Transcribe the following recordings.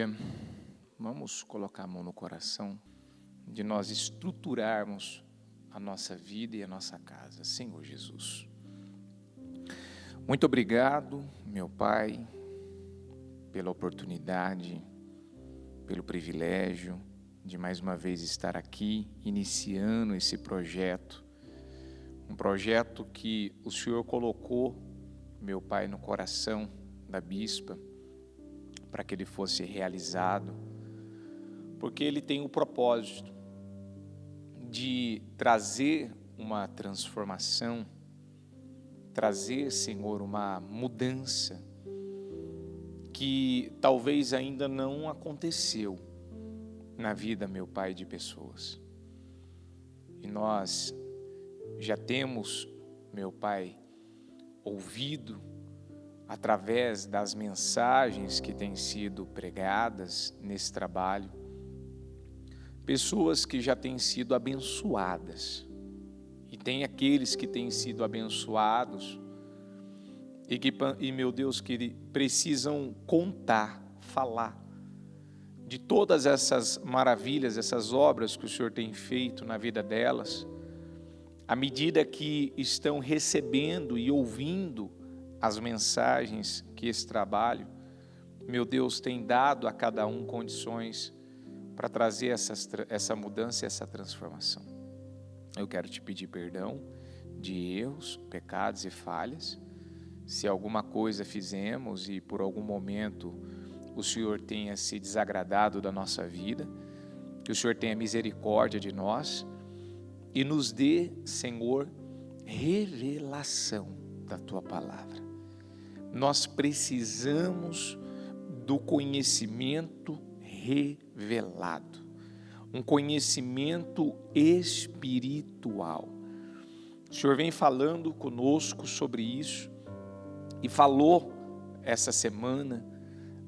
dia, vamos colocar a mão no coração de nós estruturarmos a nossa vida e a nossa casa. Senhor Jesus, muito obrigado, meu Pai, pela oportunidade, pelo privilégio de mais uma vez estar aqui, iniciando esse projeto, um projeto que o Senhor colocou, meu Pai, no coração da bispa, para que ele fosse realizado, porque ele tem o propósito de trazer uma transformação, trazer, Senhor, uma mudança que talvez ainda não aconteceu na vida, meu Pai, de pessoas. E nós já temos, meu Pai, ouvido através das mensagens que têm sido pregadas nesse trabalho, pessoas que já têm sido abençoadas, e tem aqueles que têm sido abençoados, e meu Deus, que precisam contar, falar, de todas essas maravilhas, essas obras que o Senhor tem feito na vida delas, à medida que estão recebendo e ouvindo as mensagens que esse trabalho, meu Deus, tem dado a cada um condições para trazer essa mudança e essa transformação. Eu quero te pedir perdão de erros, pecados e falhas, se alguma coisa fizemos e por algum momento o Senhor tenha se desagradado da nossa vida, que o Senhor tenha misericórdia de nós e nos dê, Senhor, revelação da Tua Palavra. Nós precisamos do conhecimento revelado, um conhecimento espiritual. O Senhor vem falando conosco sobre isso e falou essa semana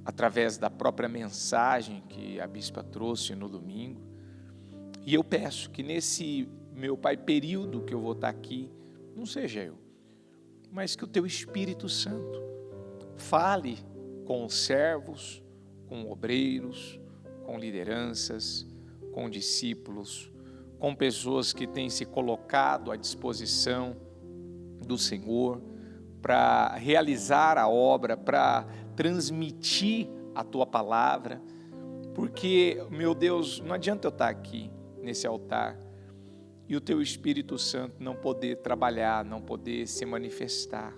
através da própria mensagem que a bispa trouxe no domingo. E eu peço que nesse, meu Pai, período que eu vou estar aqui, não seja eu, mas que o Teu Espírito Santo fale com os servos, com obreiros, com lideranças, com discípulos, com pessoas que têm se colocado à disposição do Senhor para realizar a obra, para transmitir a Tua Palavra, porque, meu Deus, não adianta eu estar aqui nesse altar e o Teu Espírito Santo não poder trabalhar, não poder se manifestar.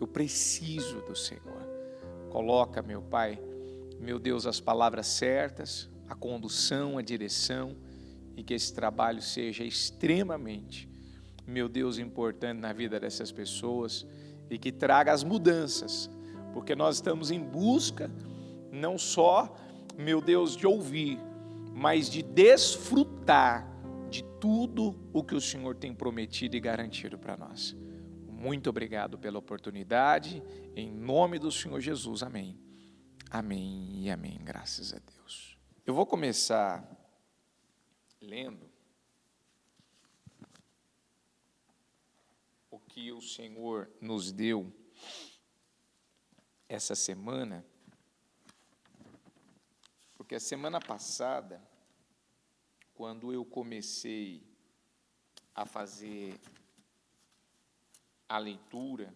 Eu preciso do Senhor. Coloca, meu Pai, meu Deus, as palavras certas, a condução, a direção, e que esse trabalho seja extremamente, meu Deus, importante na vida dessas pessoas e que traga as mudanças, porque nós estamos em busca não só, meu Deus, de ouvir, mas de desfrutar de tudo o que o Senhor tem prometido e garantido para nós. Muito obrigado pela oportunidade, em nome do Senhor Jesus, amém. Amém e amém, graças a Deus. Eu vou começar lendo o que o Senhor nos deu essa semana, porque a semana passada, quando eu comecei a fazer a leitura,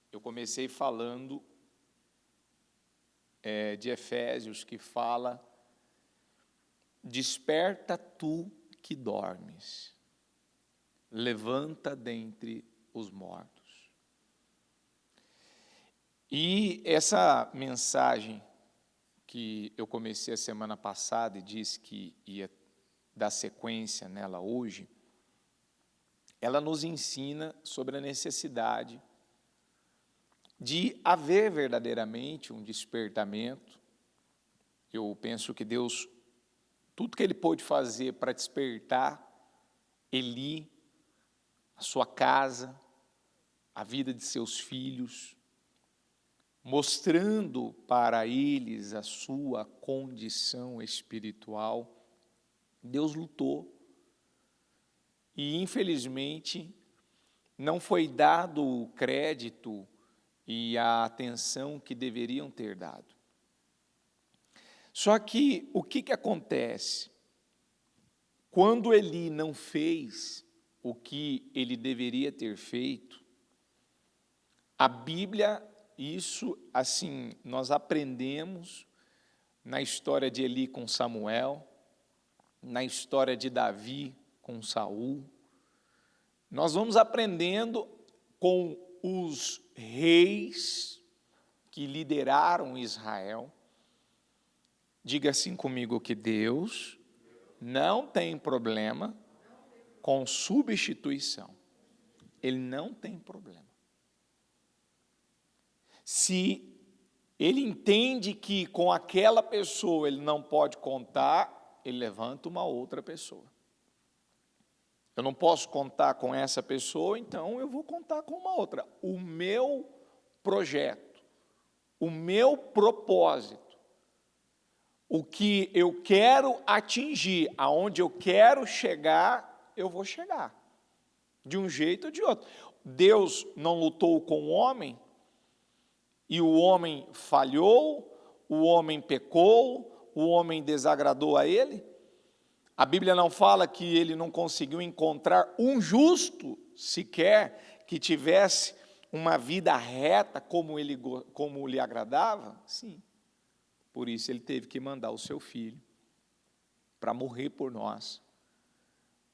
eu comecei falando de Efésios, que fala: desperta tu que dormes, levanta dentre os mortos. E essa mensagem que eu comecei a semana passada e disse que ia dar sequência nela hoje, ela nos ensina sobre a necessidade de haver verdadeiramente um despertamento. Eu penso que Deus, tudo que Ele pôde fazer para despertar Eli, a sua casa, a vida de seus filhos, mostrando para eles a sua condição espiritual, Deus lutou. E, infelizmente, não foi dado o crédito e a atenção que deveriam ter dado. Só que o que acontece? Quando Eli não fez o que ele deveria ter feito, a Bíblia, isso assim, nós aprendemos na história de Eli com Samuel, na história de Davi com Saul, nós vamos aprendendo com os reis que lideraram Israel. Diga assim comigo que Deus não tem problema com substituição. Ele não tem problema. Se ele entende que com aquela pessoa ele não pode contar, ele levanta uma outra pessoa. Eu não posso contar com essa pessoa, então eu vou contar com uma outra. O meu projeto, o meu propósito, o que eu quero atingir, aonde eu quero chegar, eu vou chegar, de um jeito ou de outro. Deus não lutou com o homem, e o homem falhou, o homem pecou, o homem desagradou a ele. A Bíblia não fala que ele não conseguiu encontrar um justo sequer que tivesse uma vida reta como lhe agradava? Sim. Por isso ele teve que mandar o seu filho para morrer por nós,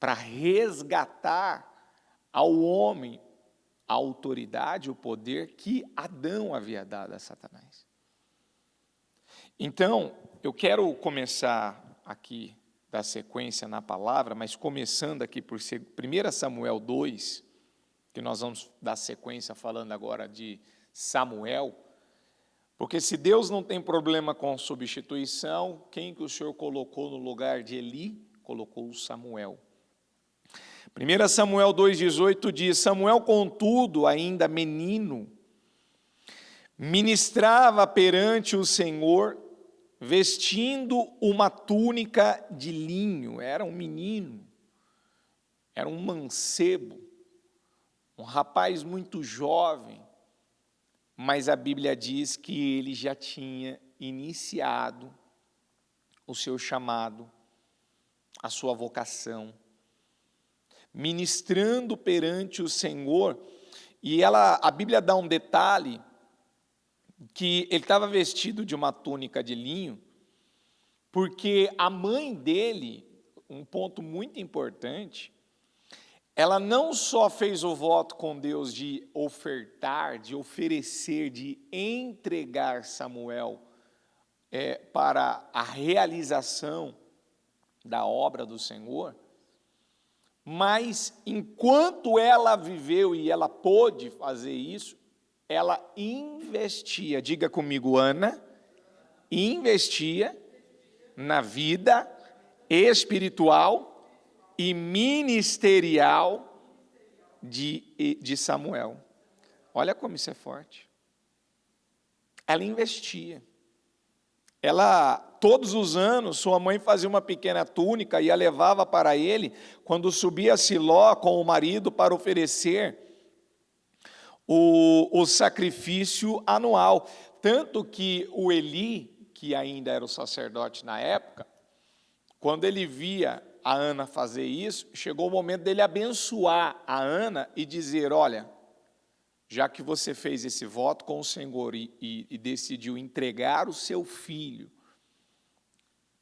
para resgatar ao homem a autoridade, o poder que Adão havia dado a Satanás. Então, eu quero começar aqui da sequência na palavra, mas começando aqui por 1 Samuel 2, que nós vamos dar sequência falando agora de Samuel, porque se Deus não tem problema com substituição, quem que o Senhor colocou no lugar de Eli? Colocou o Samuel. 1 Samuel 2,18 diz: Samuel, contudo, ainda menino, ministrava perante o Senhor, vestindo uma túnica de linho. Era um menino, era um mancebo, um rapaz muito jovem, mas a Bíblia diz que ele já tinha iniciado o seu chamado, a sua vocação, ministrando perante o Senhor. E a Bíblia dá um detalhe, que ele estava vestido de uma túnica de linho, porque a mãe dele, um ponto muito importante, ela não só fez o voto com Deus de ofertar, de oferecer, de entregar Samuel para a realização da obra do Senhor, mas enquanto ela viveu e ela pôde fazer isso, ela investia, diga comigo, Ana, investia na vida espiritual e ministerial de Samuel. Olha como isso é forte. Ela investia. Ela, todos os anos, sua mãe fazia uma pequena túnica e a levava para ele, quando subia a Siló com o marido para oferecer o sacrifício anual. Tanto que o Eli, que ainda era o sacerdote na época, quando ele via a Ana fazer isso, chegou o momento dele abençoar a Ana e dizer: olha, já que você fez esse voto com o Senhor e decidiu entregar o seu filho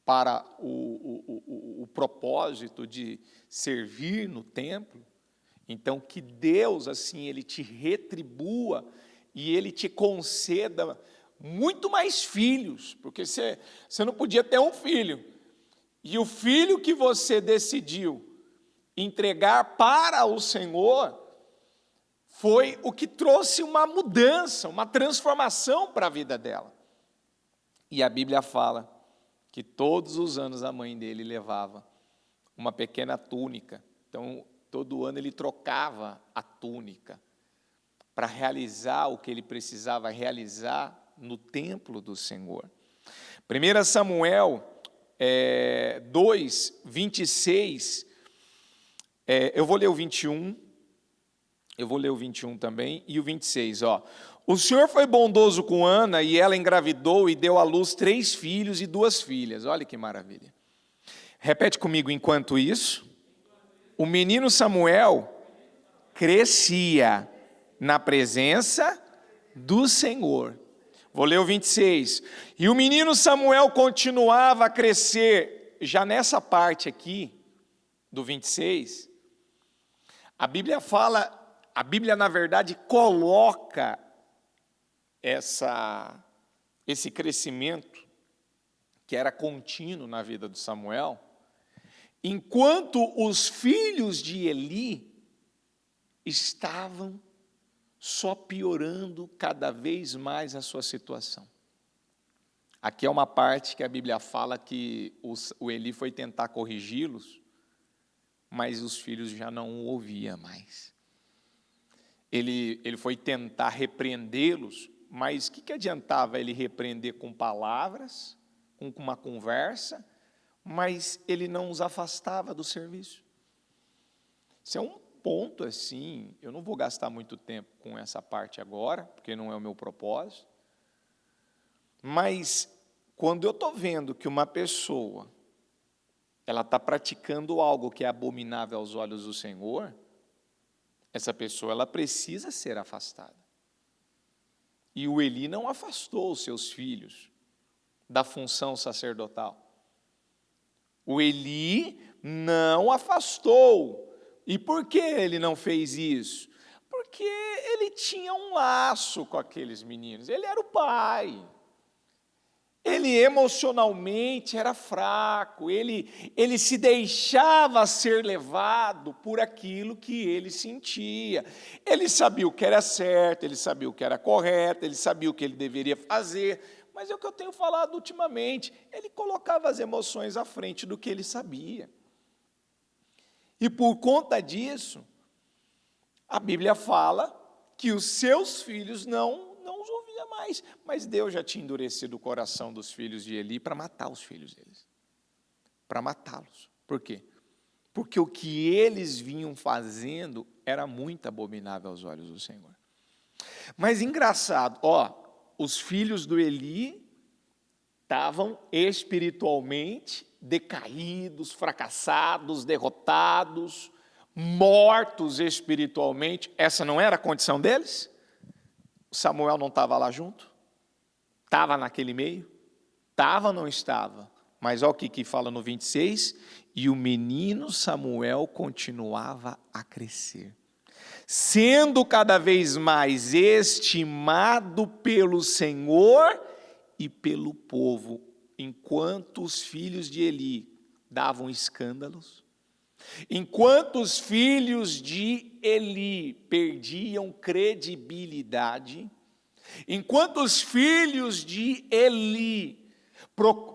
para o propósito de servir no templo, então que Deus, assim, Ele te retribua e Ele te conceda muito mais filhos, porque você não podia ter um filho, e o filho que você decidiu entregar para o Senhor foi o que trouxe uma mudança, uma transformação para a vida dela. E a Bíblia fala que todos os anos a mãe dele levava uma pequena túnica. Então, todo ano ele trocava a túnica para realizar o que ele precisava realizar no templo do Senhor. 1 Samuel 2, 26, eu vou ler o 21, eu vou ler o 21 também, e o 26, ó. O Senhor foi bondoso com Ana e ela engravidou e deu à luz 3 filhos e 2 filhas. Olha que maravilha. Repete comigo, enquanto isso, o menino Samuel crescia na presença do Senhor. Vou ler o 26. E o menino Samuel continuava a crescer. Já nessa parte aqui, do 26, a Bíblia na verdade coloca esse crescimento, que era contínuo na vida de Samuel, enquanto os filhos de Eli estavam só piorando cada vez mais a sua situação. Aqui é uma parte que a Bíblia fala que o Eli foi tentar corrigi-los, mas os filhos já não o ouviam mais. Ele foi tentar repreendê-los, mas o que adiantava ele repreender com palavras, com uma conversa, mas ele não os afastava do serviço. Isso é um ponto assim, eu não vou gastar muito tempo com essa parte agora, porque não é o meu propósito, mas quando eu estou vendo que uma pessoa, ela está praticando algo que é abominável aos olhos do Senhor, essa pessoa ela precisa ser afastada. E o Eli não afastou os seus filhos da função sacerdotal. O Eli não afastou. E por que ele não fez isso? Porque ele tinha um laço com aqueles meninos. Ele era o pai. Ele emocionalmente era fraco. Ele se deixava ser levado por aquilo que ele sentia. Ele sabia o que era certo, ele sabia o que era correto, ele sabia o que ele deveria fazer. Mas é o que eu tenho falado ultimamente. Ele colocava as emoções à frente do que ele sabia. E por conta disso, a Bíblia fala que os seus filhos não os ouvia mais. Mas Deus já tinha endurecido o coração dos filhos de Eli para matar os filhos deles. Para matá-los. Por quê? Porque o que eles vinham fazendo era muito abominável aos olhos do Senhor. Mas engraçado, os filhos do Eli estavam espiritualmente decaídos, fracassados, derrotados, mortos espiritualmente. Essa não era a condição deles? Samuel não estava lá junto? Estava naquele meio? Estava ou não estava? Mas olha o que fala no 26, e o menino Samuel continuava a crescer, sendo cada vez mais estimado pelo Senhor e pelo povo, enquanto os filhos de Eli davam escândalos, enquanto os filhos de Eli perdiam credibilidade, enquanto os filhos de Eli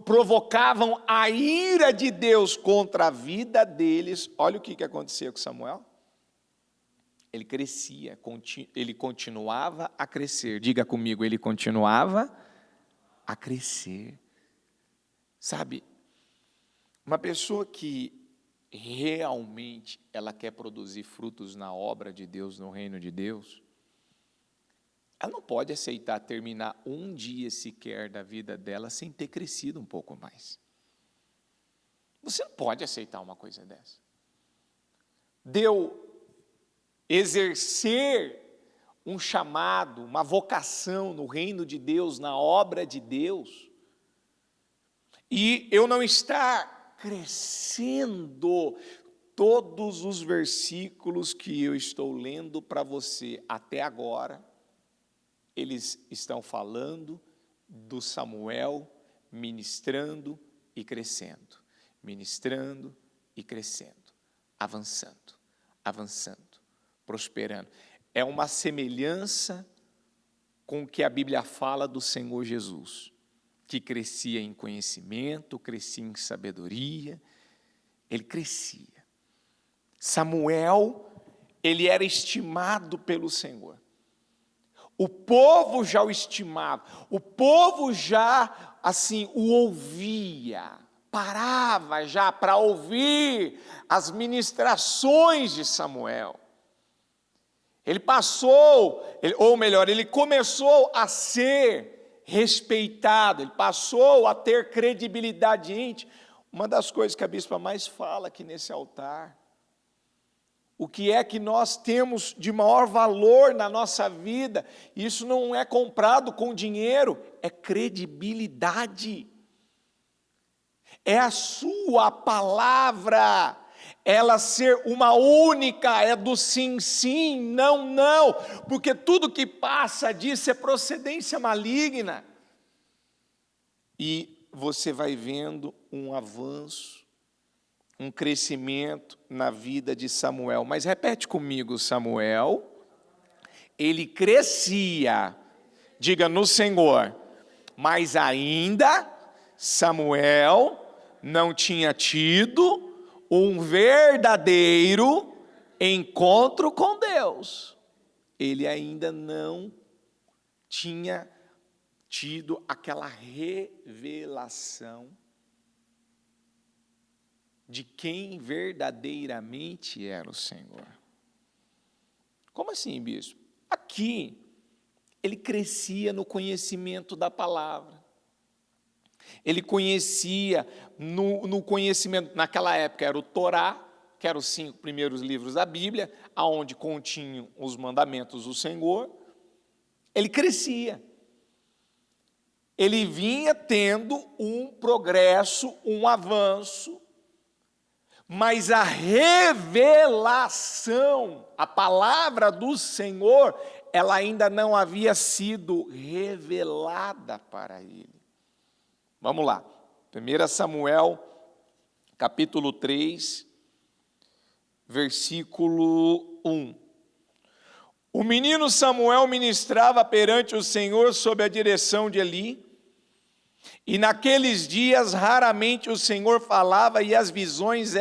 provocavam a ira de Deus contra a vida deles, olha o que acontecia com Samuel. Ele crescia, ele continuava a crescer. Diga comigo, ele continuava a crescer. Sabe, uma pessoa que realmente ela quer produzir frutos na obra de Deus, no reino de Deus, ela não pode aceitar terminar um dia sequer da vida dela sem ter crescido um pouco mais. Você não pode aceitar uma coisa dessa. Exercer um chamado, uma vocação no reino de Deus, na obra de Deus, e eu não estar crescendo. Todos os versículos que eu estou lendo para você até agora, eles estão falando do Samuel ministrando e crescendo, ministrando e crescendo, avançando, prosperando. É uma semelhança com o que a Bíblia fala do Senhor Jesus, que crescia em conhecimento, crescia em sabedoria, ele crescia. Samuel, ele era estimado pelo Senhor. O povo já o estimava, o povo já, assim, o ouvia, parava já para ouvir as ministrações de Samuel. Ele passou, ou melhor, ele começou a ser respeitado, ele passou a ter credibilidade íntima. Uma das coisas que a bispa mais fala aqui nesse altar, o que é que nós temos de maior valor na nossa vida, isso não é comprado com dinheiro, é credibilidade. É a sua palavra, ela ser uma única, é do sim, sim, não, não, porque tudo que passa disso é procedência maligna. E você vai vendo um avanço, um crescimento na vida de Samuel. Mas repete comigo, Samuel, ele crescia, diga no Senhor, mas ainda Samuel não tinha tido um verdadeiro encontro com Deus. Ele ainda não tinha tido aquela revelação de quem verdadeiramente era o Senhor. Como assim, bispo? Aqui, ele crescia no conhecimento da palavra. Ele conhecia, no conhecimento, naquela época era o Torá, que eram os 5 primeiros livros da Bíblia, onde continham os mandamentos do Senhor. Ele crescia. Ele vinha tendo um progresso, um avanço, mas a revelação, a palavra do Senhor, ela ainda não havia sido revelada para ele. Vamos lá, 1 Samuel, capítulo 3, versículo 1. O menino Samuel ministrava perante o Senhor sob a direção de Eli, e naqueles dias raramente o Senhor falava e as visões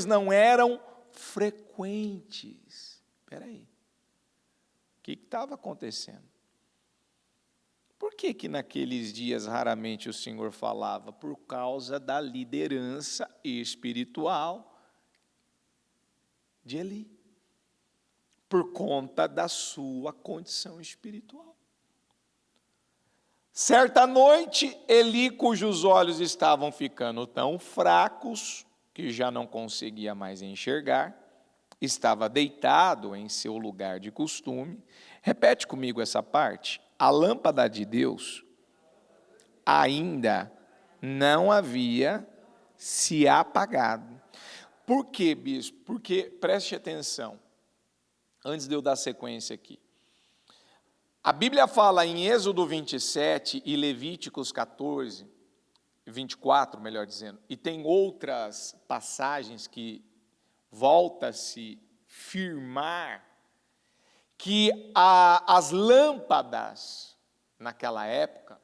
não eram frequentes. Espera aí, o que estava acontecendo? Por que naqueles dias raramente o Senhor falava? Por causa da liderança espiritual de Eli, por conta da sua condição espiritual. Certa noite, Eli, cujos olhos estavam ficando tão fracos que já não conseguia mais enxergar, estava deitado em seu lugar de costume. Repete comigo essa parte. A lâmpada de Deus ainda não havia se apagado. Por quê, bispo? Porque, preste atenção, antes de eu dar sequência aqui. A Bíblia fala em Êxodo 27 e Levíticos 14, 24, melhor dizendo, e tem outras passagens que volta a se firmar que as lâmpadas, naquela época,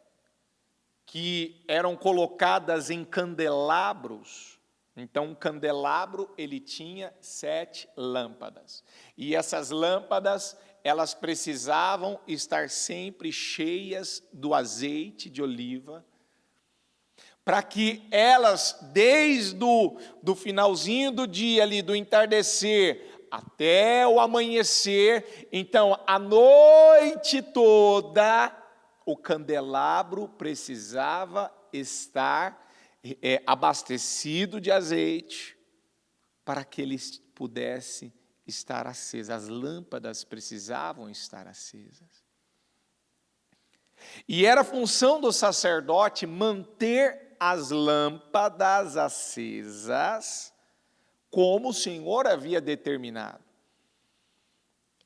que eram colocadas em candelabros, então um candelabro ele tinha 7 lâmpadas, e essas lâmpadas, elas precisavam estar sempre cheias do azeite de oliva, para que elas, desde do finalzinho do dia ali, do entardecer, até o amanhecer, então a noite toda, o candelabro precisava estar abastecido de azeite, para que ele pudesse estar aceso. As lâmpadas precisavam estar acesas. E era função do sacerdote manter as lâmpadas acesas, como o Senhor havia determinado.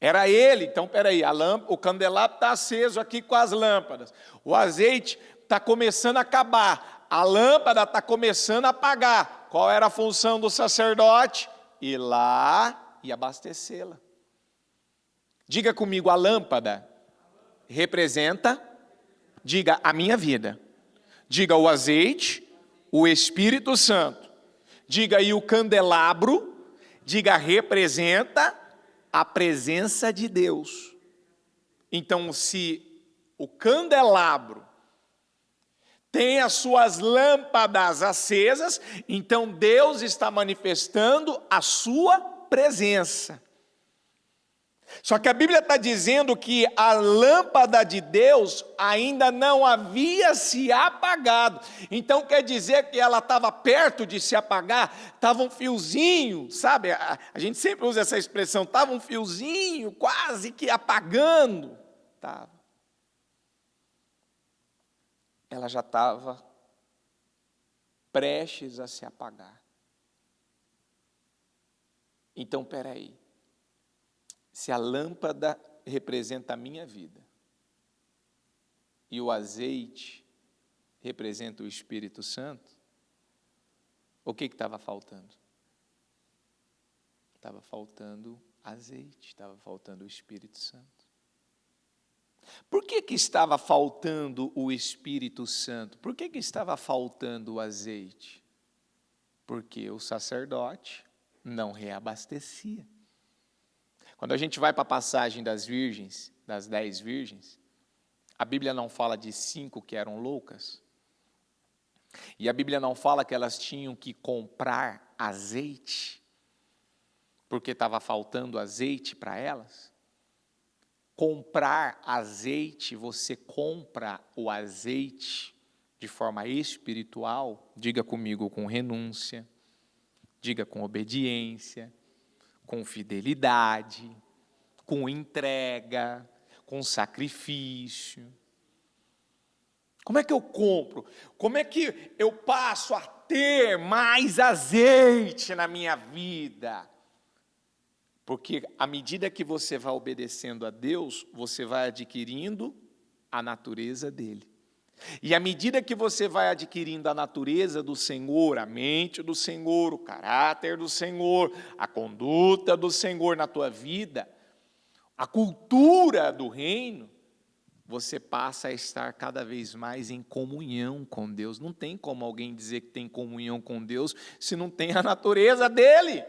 Era ele, então, peraí, o candelabro está aceso aqui com as lâmpadas, o azeite está começando a acabar, a lâmpada está começando a apagar. Qual era a função do sacerdote? Ir lá e abastecê-la. Diga comigo, a lâmpada representa, diga, a minha vida. Diga, o azeite, o Espírito Santo. Diga aí o candelabro, diga, representa a presença de Deus. Então, se o candelabro tem as suas lâmpadas acesas, então Deus está manifestando a sua presença. Só que a Bíblia está dizendo que a lâmpada de Deus ainda não havia se apagado. Então quer dizer que ela estava perto de se apagar, estava um fiozinho, sabe? A gente sempre usa essa expressão, estava um fiozinho quase que apagando. Tava. Ela já estava prestes a se apagar. Então, peraí. Se a lâmpada representa a minha vida e o azeite representa o Espírito Santo, o que estava faltando? Estava faltando azeite, estava faltando o Espírito Santo. Por que estava faltando o Espírito Santo? Por que estava faltando o azeite? Porque o sacerdote não reabastecia. Quando a gente vai para a passagem das virgens, das 10 virgens, a Bíblia não fala de 5 que eram loucas. E a Bíblia não fala que elas tinham que comprar azeite, porque estava faltando azeite para elas. Comprar azeite, você compra o azeite de forma espiritual, diga comigo, com renúncia, diga com obediência, com fidelidade, com entrega, com sacrifício. Como é que eu compro? Como é que eu passo a ter mais azeite na minha vida? Porque à medida que você vai obedecendo a Deus, você vai adquirindo a natureza dele. E à medida que você vai adquirindo a natureza do Senhor, a mente do Senhor, o caráter do Senhor, a conduta do Senhor na tua vida, a cultura do reino, você passa a estar cada vez mais em comunhão com Deus. Não tem como alguém dizer que tem comunhão com Deus se não tem a natureza dele.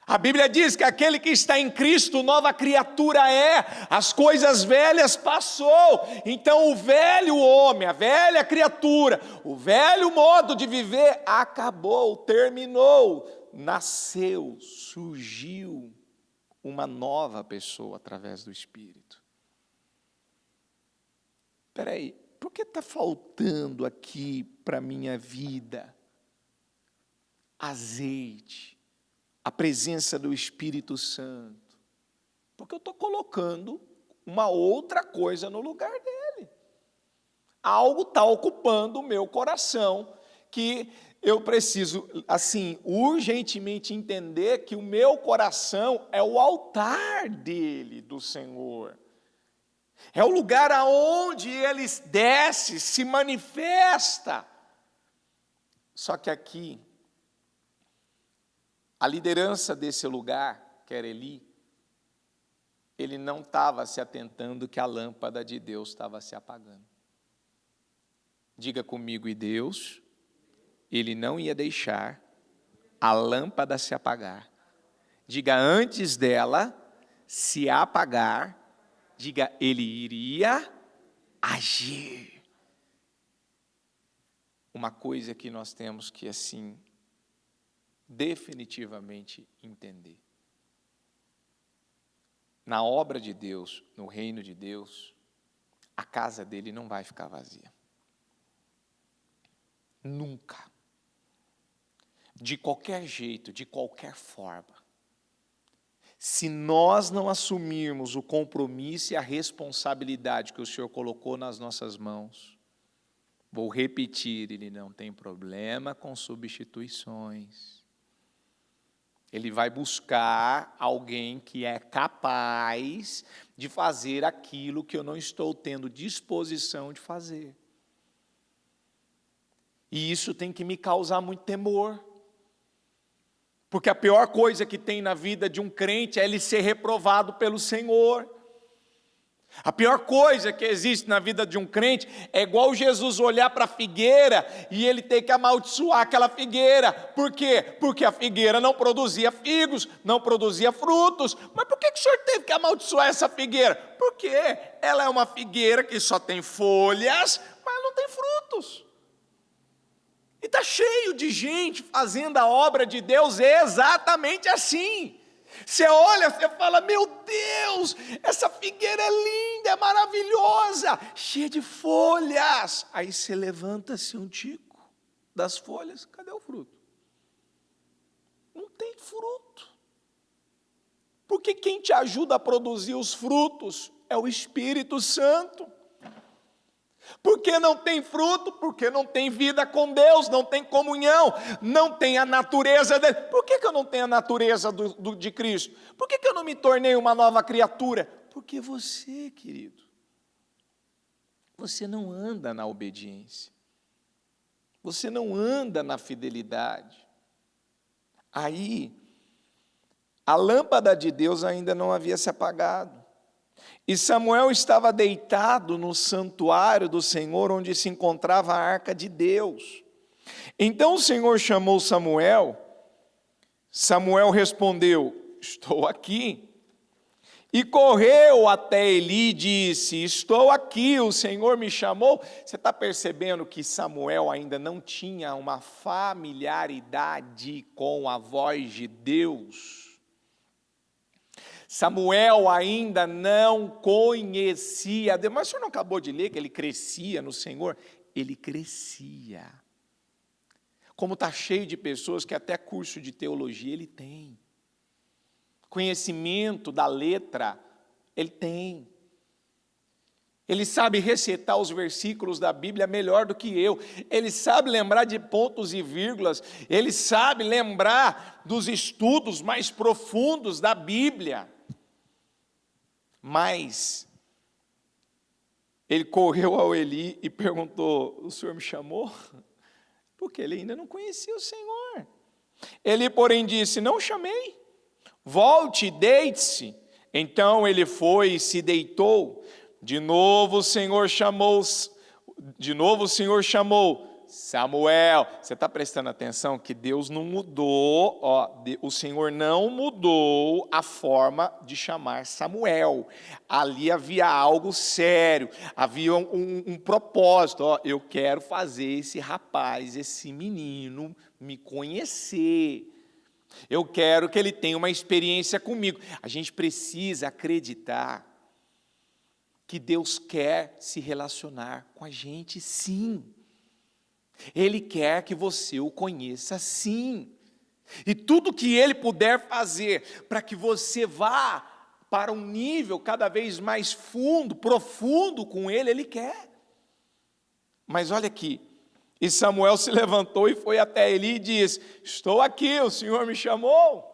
A Bíblia diz que aquele que está em Cristo, nova criatura é, as coisas velhas passou. Então o velho homem, a velha criatura, o velho modo de viver acabou, terminou, nasceu, surgiu uma nova pessoa através do Espírito. Espera aí, por que está faltando aqui para a minha vida azeite? A presença do Espírito Santo, porque eu estou colocando uma outra coisa no lugar dele. Algo está ocupando o meu coração, que eu preciso, assim, urgentemente entender que o meu coração é o altar dele, do Senhor. É o lugar aonde ele desce, se manifesta. Só que aqui, a liderança desse lugar, que era Eli, ele não estava se atentando que a lâmpada de Deus estava se apagando. Diga comigo, e Deus, ele não ia deixar a lâmpada se apagar. Diga, antes dela se apagar, diga, ele iria agir. Uma coisa que nós temos que, assim, definitivamente entender. Na obra de Deus, no reino de Deus, a casa dele não vai ficar vazia. Nunca. De qualquer jeito, de qualquer forma. Se nós não assumirmos o compromisso e a responsabilidade que o Senhor colocou nas nossas mãos, vou repetir, ele não tem problema com substituições. Ele vai buscar alguém que é capaz de fazer aquilo que eu não estou tendo disposição de fazer. E isso tem que me causar muito temor. Porque a pior coisa que tem na vida de um crente é ele ser reprovado pelo Senhor. A pior coisa que existe na vida de um crente é igual Jesus olhar para a figueira e ele ter que amaldiçoar aquela figueira. Por quê? Porque a figueira não produzia figos, não produzia frutos. Mas por que o senhor teve que amaldiçoar essa figueira? Porque ela é uma figueira que só tem folhas, mas não tem frutos. E está cheio de gente fazendo a obra de Deus exatamente assim. Você olha, você fala, meu Deus, essa figueira é linda, é maravilhosa, cheia de folhas. Aí você levanta-se um tico das folhas, cadê o fruto? Não tem fruto. Porque quem te ajuda a produzir os frutos é o Espírito Santo. Por que não tem fruto? Porque não tem vida com Deus, não tem comunhão, não tem a natureza dele. Por que eu não tenho a natureza de Cristo? Por que eu não me tornei uma nova criatura? Porque você, querido, você não anda na obediência, você não anda na fidelidade. Aí, a lâmpada de Deus ainda não havia se apagado. E Samuel estava deitado no santuário do Senhor, onde se encontrava a arca de Deus. Então o Senhor chamou Samuel. Samuel respondeu: estou aqui. E correu até Eli e disse: estou aqui, o Senhor me chamou. Você está percebendo que Samuel ainda não tinha uma familiaridade com a voz de Deus? Samuel ainda não conhecia Deus. Mas o senhor não acabou de ler que ele crescia no Senhor? Ele crescia. Como está cheio de pessoas que até curso de teologia ele tem. Conhecimento da letra, ele tem. Ele sabe recitar os versículos da Bíblia melhor do que eu. Ele sabe lembrar de pontos e vírgulas. Ele sabe lembrar dos estudos mais profundos da Bíblia. Mas ele correu ao Eli e perguntou: o senhor me chamou? Porque ele ainda não conhecia o Senhor. Ele, porém, disse: não chamei. Volte, deite-se. Então ele foi e se deitou. De novo o Senhor chamou Samuel. Você está prestando atenção que Deus não mudou, o Senhor não mudou a forma de chamar Samuel. Ali havia algo sério, havia um propósito. Eu quero fazer esse rapaz, esse menino me conhecer. Eu quero que ele tenha uma experiência comigo. A gente precisa acreditar que Deus quer se relacionar com a gente, sim. Ele quer que você o conheça, sim. E tudo que Ele puder fazer para que você vá para um nível cada vez mais fundo, profundo com Ele, Ele quer. Mas olha aqui, e Samuel se levantou e foi até Eli e disse: estou aqui, o Senhor me chamou.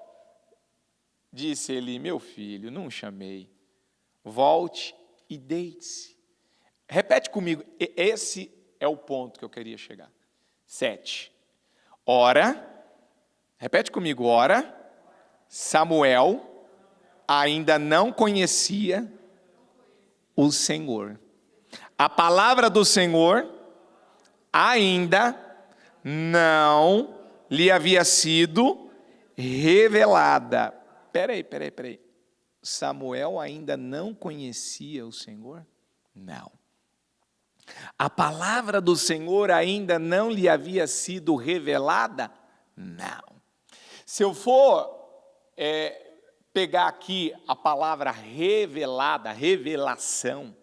Disse Eli: meu filho, não chamei. Volte e deite-se. Repete comigo, esse é o ponto que eu queria chegar. 7. Ora, repete comigo, ora, Samuel ainda não conhecia o Senhor. A palavra do Senhor ainda não lhe havia sido revelada. Peraí. Samuel ainda não conhecia o Senhor? Não. A palavra do Senhor ainda não lhe havia sido revelada? Não. Se eu for pegar aqui a palavra revelada, revelação,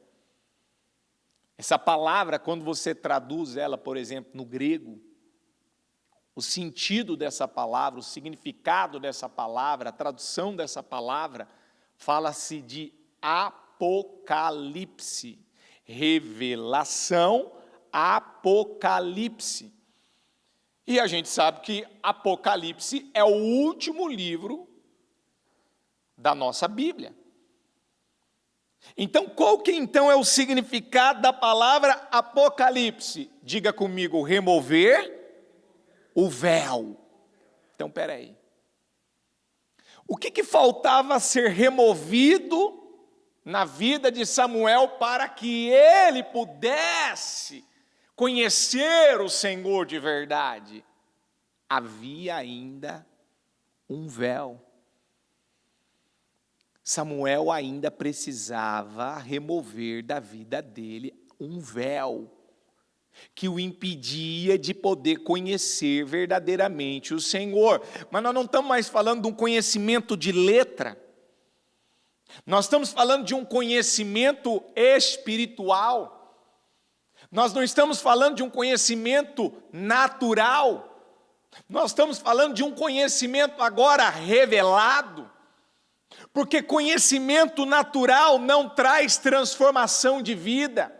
essa palavra, quando você traduz ela, por exemplo, no grego, o sentido dessa palavra, o significado dessa palavra, a tradução dessa palavra, fala-se de apocalipse. Revelação, apocalipse. E a gente sabe que Apocalipse é o último livro da nossa Bíblia. Então, qual que então é o significado da palavra Apocalipse? Diga comigo, remover o véu. Então, peraí. O que faltava ser removido na vida de Samuel para que ele pudesse conhecer o Senhor de verdade? Havia ainda um véu. Samuel ainda precisava remover da vida dele um véu. que o impedia de poder conhecer verdadeiramente o Senhor. Mas nós não estamos mais falando de um conhecimento de letra. Nós estamos falando de um conhecimento espiritual. Nós não estamos falando de um conhecimento natural. Nós estamos falando de um conhecimento agora revelado. Porque conhecimento natural não traz transformação de vida.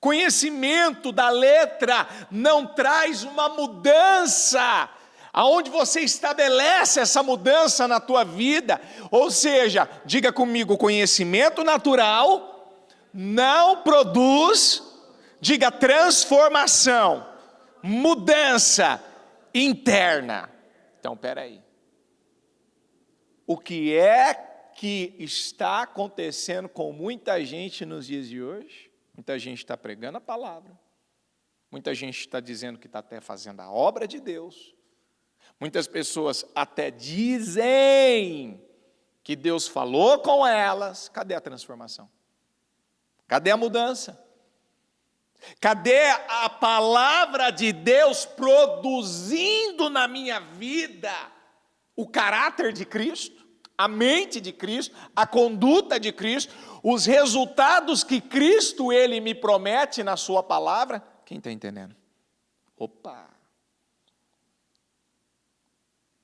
Conhecimento da letra não traz uma mudança, aonde você estabelece essa mudança na tua vida. Ou seja, diga comigo, conhecimento natural não produz, diga, transformação, mudança interna. Então, espera aí. O que é que está acontecendo com muita gente nos dias de hoje? Muita gente está pregando a palavra, muita gente está dizendo que está até fazendo a obra de Deus, muitas pessoas até dizem que Deus falou com elas. Cadê a transformação? Cadê a mudança? Cadê a palavra de Deus produzindo na minha vida o caráter de Cristo, a mente de Cristo, a conduta de Cristo, os resultados que Cristo, Ele me promete na sua palavra? Quem está entendendo? Opa!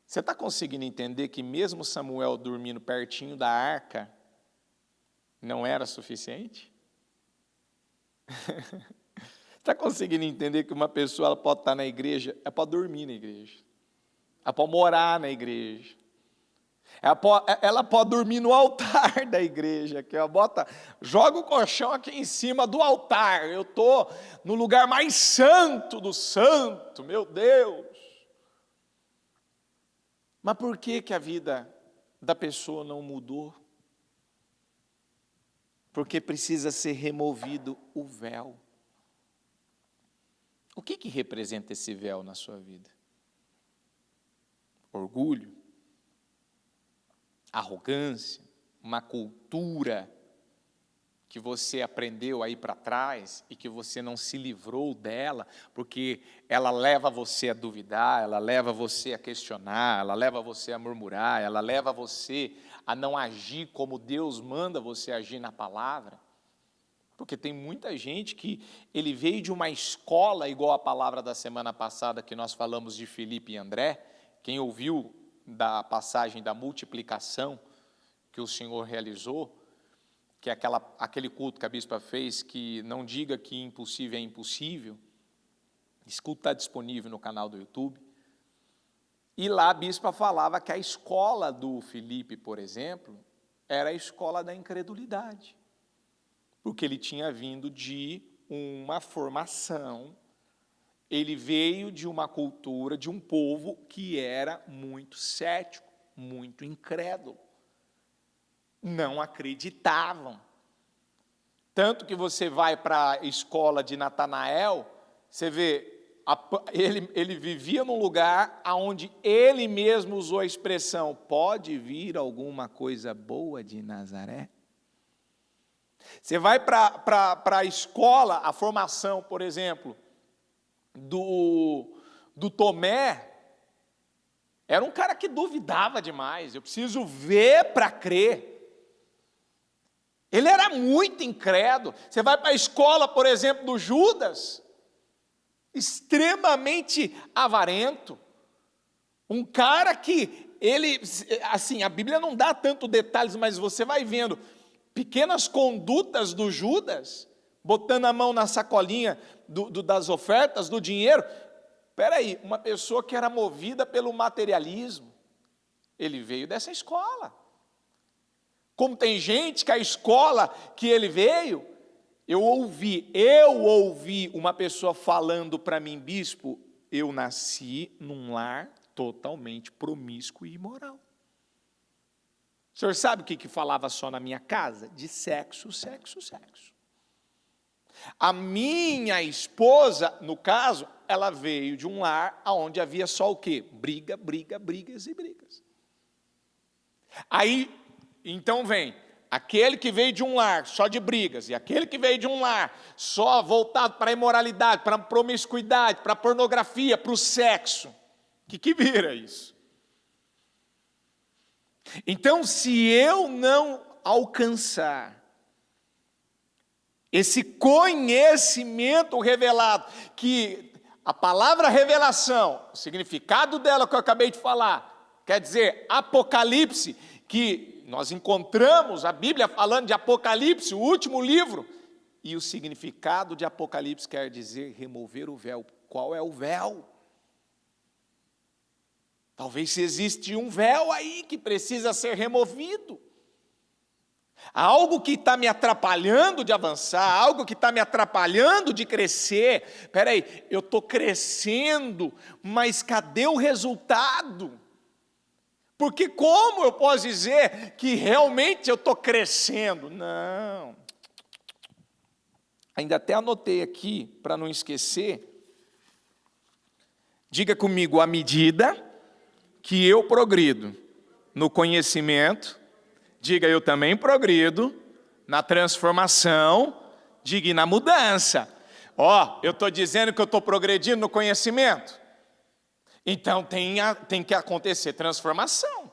Você está conseguindo entender que mesmo Samuel dormindo pertinho da arca, não era suficiente? Está conseguindo entender que uma pessoa ela pode estar na igreja, ela pode dormir na igreja, ela pode morar na igreja, ela pode dormir no altar da igreja, aqui, ó, joga o colchão aqui em cima do altar, eu estou no lugar mais santo do santo, meu Deus. Mas por que a vida da pessoa não mudou? Porque precisa ser removido o véu. O que representa esse véu na sua vida? Orgulho? Arrogância? Uma cultura que você aprendeu aí para trás e que você não se livrou dela, porque ela leva você a duvidar, ela leva você a questionar, ela leva você a murmurar, ela leva você a não agir como Deus manda você agir na palavra. Porque tem muita gente que ele veio de uma escola, igual a palavra da semana passada que nós falamos de Filipe e André. Quem ouviu da passagem da multiplicação que o Senhor realizou, que é aquele culto que a bispa fez, que não diga que impossível é impossível. Esse culto está disponível no canal do YouTube. E lá a bispa falava que a escola do Filipe, por exemplo, era a escola da incredulidade. Porque ele tinha vindo de uma formação, ele veio de uma cultura, de um povo que era muito cético, muito incrédulo. Não acreditavam. Tanto que você vai para a escola de Natanael, você vê, ele vivia num lugar onde ele mesmo usou a expressão, pode vir alguma coisa boa de Nazaré? Você vai para a escola, a formação, por exemplo, do Tomé, era um cara que duvidava demais, eu preciso ver para crer. Ele era muito incrédulo. Você vai para a escola, por exemplo, do Judas, extremamente avarento, um cara que ele, assim, a Bíblia não dá tanto detalhes, mas você vai vendo pequenas condutas do Judas, botando a mão na sacolinha das ofertas, do dinheiro. Espera aí, uma pessoa que era movida pelo materialismo, ele veio dessa escola. Como tem gente que a escola que ele veio, eu ouvi uma pessoa falando para mim, bispo, eu nasci num lar totalmente promíscuo e imoral. O senhor sabe o que falava só na minha casa? De sexo, sexo, sexo. A minha esposa, no caso, ela veio de um lar onde havia só o quê? Brigas e brigas. Aí, então vem aquele que veio de um lar só de brigas, e aquele que veio de um lar só voltado para a imoralidade, para a promiscuidade, para a pornografia, para o sexo, o que vira isso? Então, se eu não alcançar esse conhecimento revelado, que a palavra revelação, o significado dela que eu acabei de falar, quer dizer Apocalipse, que nós encontramos a Bíblia falando de Apocalipse, o último livro, e o significado de Apocalipse quer dizer remover o véu. Qual é o véu? Talvez se existe um véu aí que precisa ser removido. Há algo que está me atrapalhando de avançar, algo que está me atrapalhando de crescer. Espera aí, eu estou crescendo, mas cadê o resultado? Porque como eu posso dizer que realmente eu estou crescendo? Não. Ainda até anotei aqui, para não esquecer. Diga comigo, à medida que eu progrido no conhecimento, diga, eu também progrido na transformação, diga, e na mudança. Eu estou dizendo que eu estou progredindo no conhecimento. Então tem que acontecer transformação.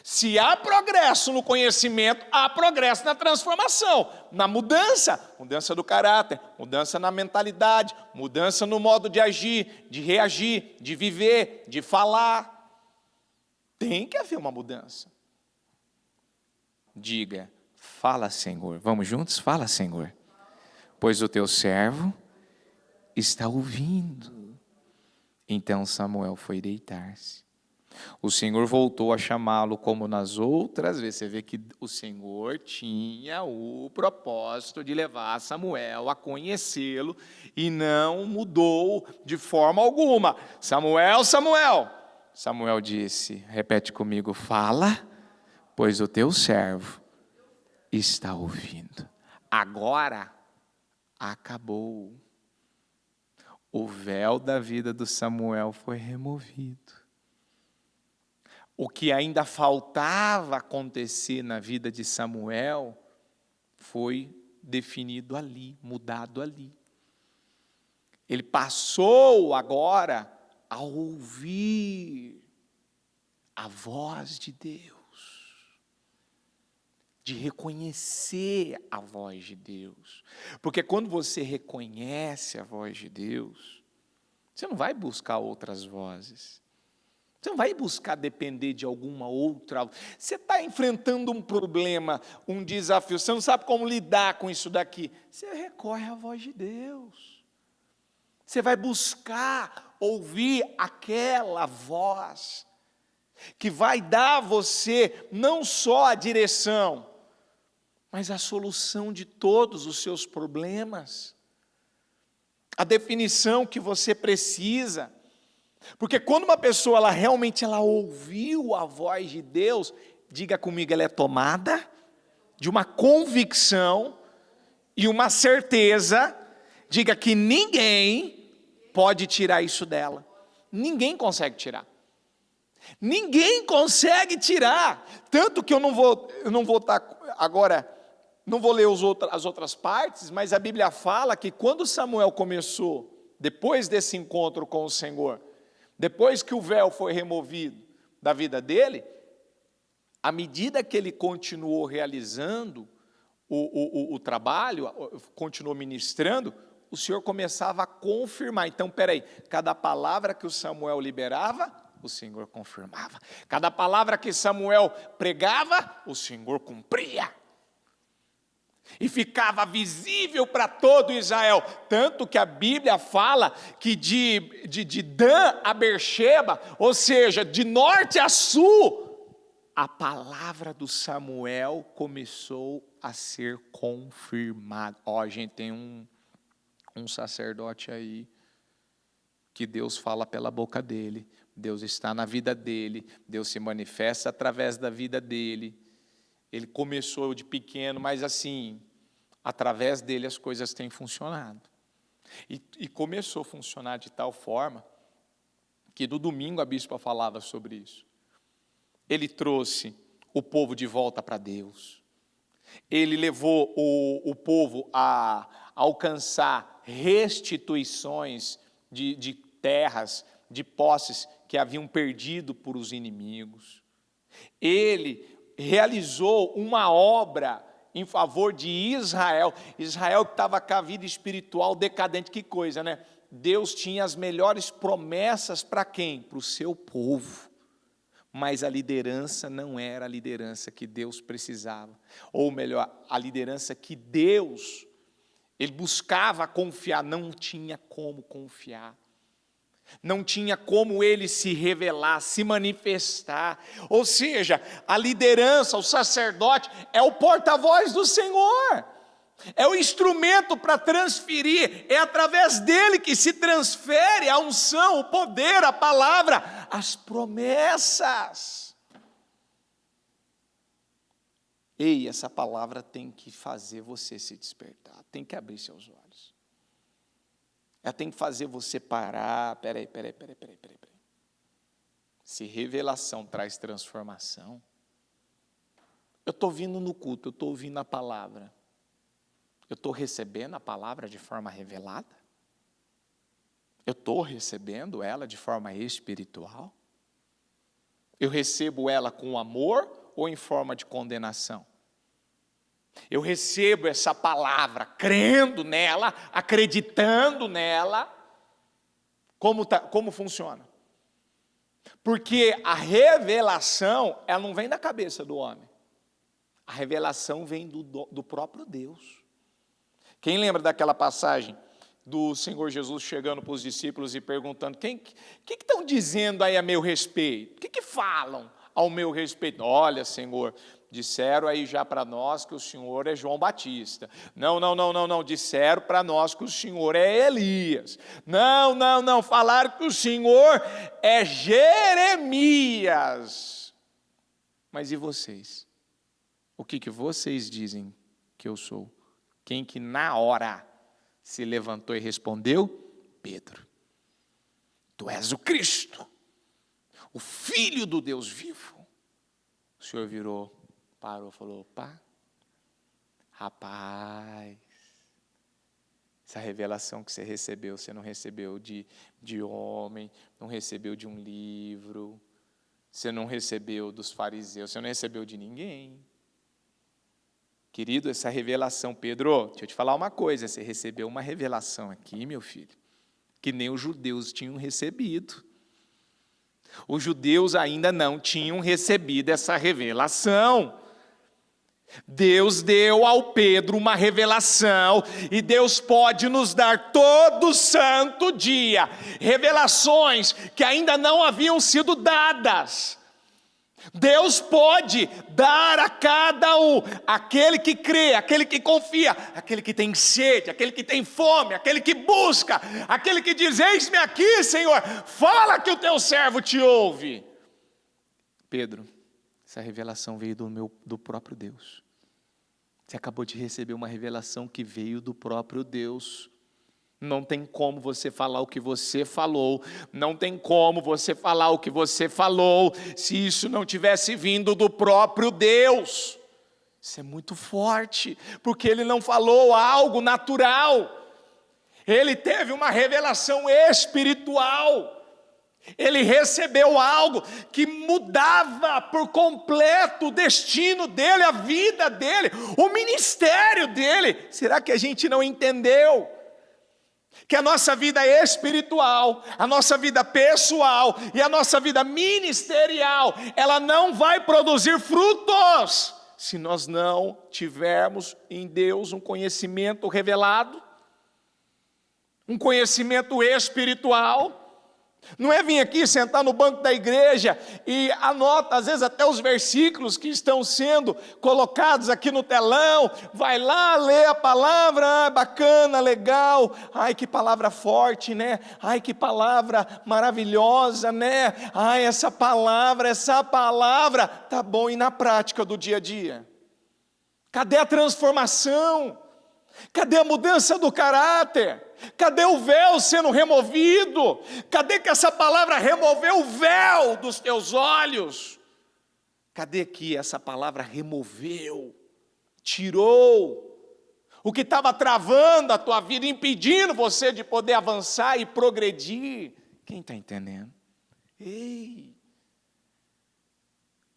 Se há progresso no conhecimento, há progresso na transformação, na mudança. Mudança do caráter, mudança na mentalidade, mudança no modo de agir, de reagir, de viver, de falar. Tem que haver uma mudança. Diga, fala, Senhor. Vamos juntos? Fala, Senhor. Pois o teu servo está ouvindo. Então Samuel foi deitar-se. O Senhor voltou a chamá-lo como nas outras vezes. Você vê que o Senhor tinha o propósito de levar Samuel a conhecê-lo e não mudou de forma alguma. Samuel, Samuel. Samuel disse, repete comigo, fala, pois o teu servo está ouvindo. Agora acabou. O véu da vida do Samuel foi removido. O que ainda faltava acontecer na vida de Samuel foi definido ali, mudado ali. Ele passou agora a ouvir a voz de Deus, de reconhecer a voz de Deus. Porque quando você reconhece a voz de Deus, você não vai buscar outras vozes. Você não vai buscar depender de alguma outra. Você está enfrentando um problema, um desafio, você não sabe como lidar com isso daqui. Você recorre à voz de Deus. Você vai buscar ouvir aquela voz que vai dar a você não só a direção, mas a solução de todos os seus problemas, a definição que você precisa. Porque quando uma pessoa ela realmente ouviu a voz de Deus, diga comigo, ela é tomada de uma convicção e uma certeza, diga que ninguém pode tirar isso dela. Ninguém consegue tirar. Ninguém consegue tirar. Tanto que eu não vou estar agora. Não vou ler as outras partes, mas a Bíblia fala que quando Samuel começou, depois desse encontro com o Senhor, depois que o véu foi removido da vida dele, à medida que ele continuou realizando o trabalho, continuou ministrando, o Senhor começava a confirmar. Então, peraí, cada palavra que o Samuel liberava, o Senhor confirmava. Cada palavra que Samuel pregava, o Senhor cumpria. E ficava visível para todo Israel, tanto que a Bíblia fala que de Dan a Beersheba, ou seja, de norte a sul, a palavra do Samuel começou a ser confirmada. Gente, tem um sacerdote aí, que Deus fala pela boca dele, Deus está na vida dele, Deus se manifesta através da vida dele. Ele começou de pequeno, mas assim, através dele as coisas têm funcionado. E começou a funcionar de tal forma, que no domingo a bispa falava sobre isso. Ele trouxe o povo de volta para Deus. Ele levou o povo a alcançar restituições de terras, de posses que haviam perdido por os inimigos. Ele realizou uma obra em favor de Israel. Israel que estava com a vida espiritual decadente. Que coisa, né? Deus tinha as melhores promessas para quem? Para o seu povo. Mas a liderança não era a liderança que Deus precisava. Ou melhor, a liderança que Deus, ele buscava confiar, não tinha como confiar. Não tinha como ele se revelar, se manifestar. Ou seja, a liderança, o sacerdote, é o porta-voz do Senhor. É o instrumento para transferir, é através dele que se transfere a unção, o poder, a palavra, as promessas. Ei, essa palavra tem que fazer você se despertar, tem que abrir seus olhos. Ela tem que fazer você parar, peraí. Se revelação traz transformação, eu estou vindo no culto, eu estou ouvindo a palavra, eu estou recebendo a palavra de forma revelada? Eu estou recebendo ela de forma espiritual? Eu recebo ela com amor ou em forma de condenação? Eu recebo essa palavra crendo nela, acreditando nela. Como funciona? Porque a revelação, ela não vem da cabeça do homem. A revelação vem do próprio Deus. Quem lembra daquela passagem do Senhor Jesus chegando para os discípulos e perguntando: o que estão dizendo aí a meu respeito? O que falam ao meu respeito? Olha, Senhor, disseram aí já para nós que o Senhor é João Batista. Não, disseram para nós que o Senhor é Elias. Não, falaram que o Senhor é Jeremias. Mas e vocês? O que vocês dizem que eu sou? Quem que na hora se levantou e respondeu? Pedro. Tu és o Cristo, o Filho do Deus vivo. O Senhor virou, parou, falou: opa, rapaz, essa revelação que você recebeu, você não recebeu de homem, não recebeu de um livro, você não recebeu dos fariseus, você não recebeu de ninguém. Querido, essa revelação, Pedro, deixa eu te falar uma coisa, você recebeu uma revelação aqui, meu filho, que nem os judeus tinham recebido. Os judeus ainda não tinham recebido essa revelação. Deus deu ao Pedro uma revelação, e Deus pode nos dar todo santo dia revelações que ainda não haviam sido dadas. Deus pode dar a cada um, aquele que crê, aquele que confia, aquele que tem sede, aquele que tem fome, aquele que busca, aquele que diz: eis-me aqui, Senhor, fala que o teu servo te ouve. Pedro, essa revelação veio do próprio Deus. Você acabou de receber uma revelação que veio do próprio Deus. Não tem como você falar o que você falou, não tem como você falar o que você falou, se isso não tivesse vindo do próprio Deus. Isso é muito forte, porque ele não falou algo natural, ele teve uma revelação espiritual. Ele recebeu algo que mudava por completo o destino dele, a vida dele, o ministério dele. Será que a gente não entendeu? Que a nossa vida espiritual, a nossa vida pessoal e a nossa vida ministerial, ela não vai produzir frutos se nós não tivermos em Deus um conhecimento revelado, um conhecimento espiritual. Não é vir aqui, sentar no banco da igreja e anota, às vezes até os versículos que estão sendo colocados aqui no telão, vai lá, lê a palavra, bacana, legal, ai que palavra forte, né? Ai que palavra maravilhosa, né? Ai essa palavra, tá bom, e na prática do dia a dia? Cadê a transformação? Cadê a mudança do caráter? Cadê o véu sendo removido? Cadê que essa palavra removeu o véu dos teus olhos? Cadê que essa palavra removeu, tirou o que estava travando a tua vida, impedindo você de poder avançar e progredir. Quem está entendendo? Ei!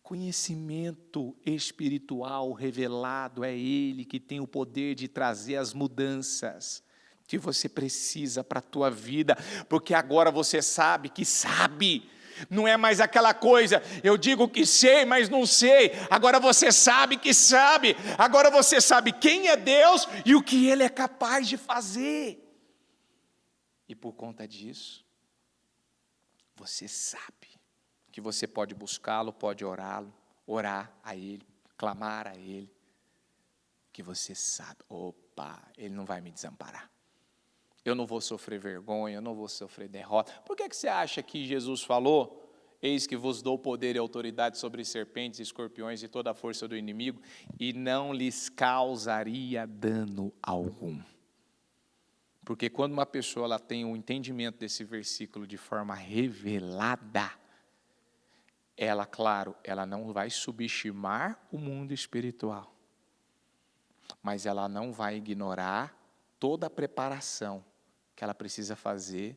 Conhecimento espiritual revelado é Ele que tem o poder de trazer as mudanças que você precisa para a tua vida, porque agora você sabe que sabe. Não é mais aquela coisa, eu digo que sei, mas não sei. Agora você sabe que sabe. Agora você sabe quem é Deus e o que Ele é capaz de fazer. E por conta disso, você sabe que você pode buscá-lo, pode orá-lo, orar a Ele, clamar a Ele. Que você sabe, opa, Ele não vai me desamparar. Eu não vou sofrer vergonha, eu não vou sofrer derrota. Por que você acha que Jesus falou, eis que vos dou poder e autoridade sobre serpentes, escorpiões e toda a força do inimigo, e não lhes causaria dano algum? Porque quando uma pessoa ela tem um entendimento desse versículo de forma revelada, ela, claro, ela não vai subestimar o mundo espiritual, mas ela não vai ignorar toda a preparação que ela precisa fazer.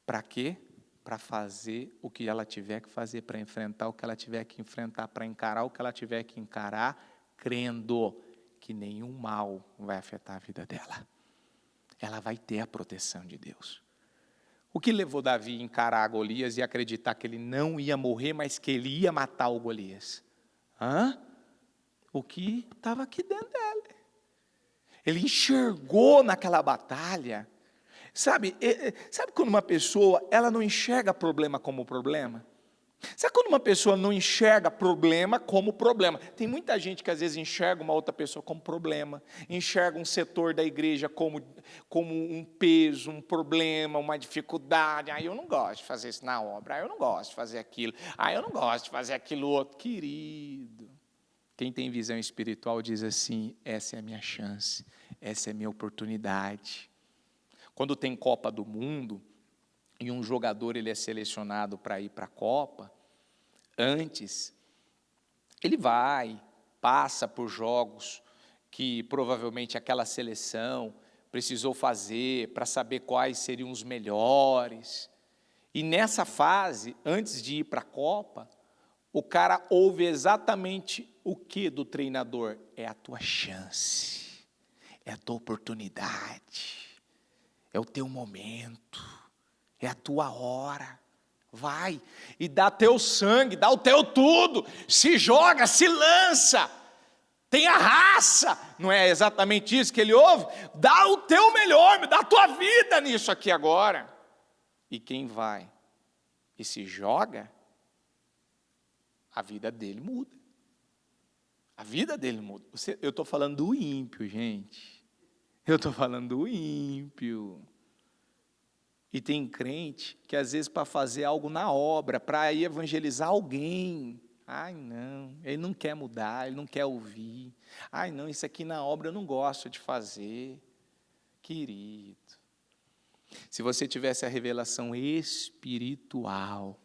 Para quê? Para fazer o que ela tiver que fazer, para enfrentar o que ela tiver que enfrentar, para encarar o que ela tiver que encarar, crendo que nenhum mal vai afetar a vida dela. Ela vai ter a proteção de Deus. O que levou Davi a encarar a Golias e acreditar que ele não ia morrer, mas que ele ia matar o Golias? O que estava aqui dentro dele. Ele enxergou naquela batalha. Sabe quando uma pessoa ela não enxerga problema como problema? Sabe quando uma pessoa não enxerga problema como problema? Tem muita gente que às vezes enxerga uma outra pessoa como problema, enxerga um setor da igreja como um peso, um problema, uma dificuldade. Eu não gosto de fazer isso na obra, eu não gosto de fazer aquilo, eu não gosto de fazer aquilo outro. Querido, quem tem visão espiritual diz assim, essa é a minha chance, essa é a minha oportunidade. Quando tem Copa do Mundo, e um jogador ele é selecionado para ir para a Copa, antes, ele passa por jogos que provavelmente aquela seleção precisou fazer para saber quais seriam os melhores. E nessa fase, antes de ir para a Copa, o cara ouve exatamente o que do treinador? É a tua chance, é a tua oportunidade, é o teu momento. É a tua hora, vai, e dá teu sangue, dá o teu tudo, se joga, se lança, tenha raça, não é exatamente isso que ele ouve? Dá o teu melhor, dá a tua vida nisso aqui agora. E quem vai e se joga, a vida dele muda, a vida dele muda. Eu estou falando do ímpio, gente, eu estou falando do ímpio. E tem crente que às vezes para fazer algo na obra, para ir evangelizar alguém, não, ele não quer mudar, ele não quer ouvir. Não, isso aqui na obra eu não gosto de fazer. Querido, se você tivesse a revelação espiritual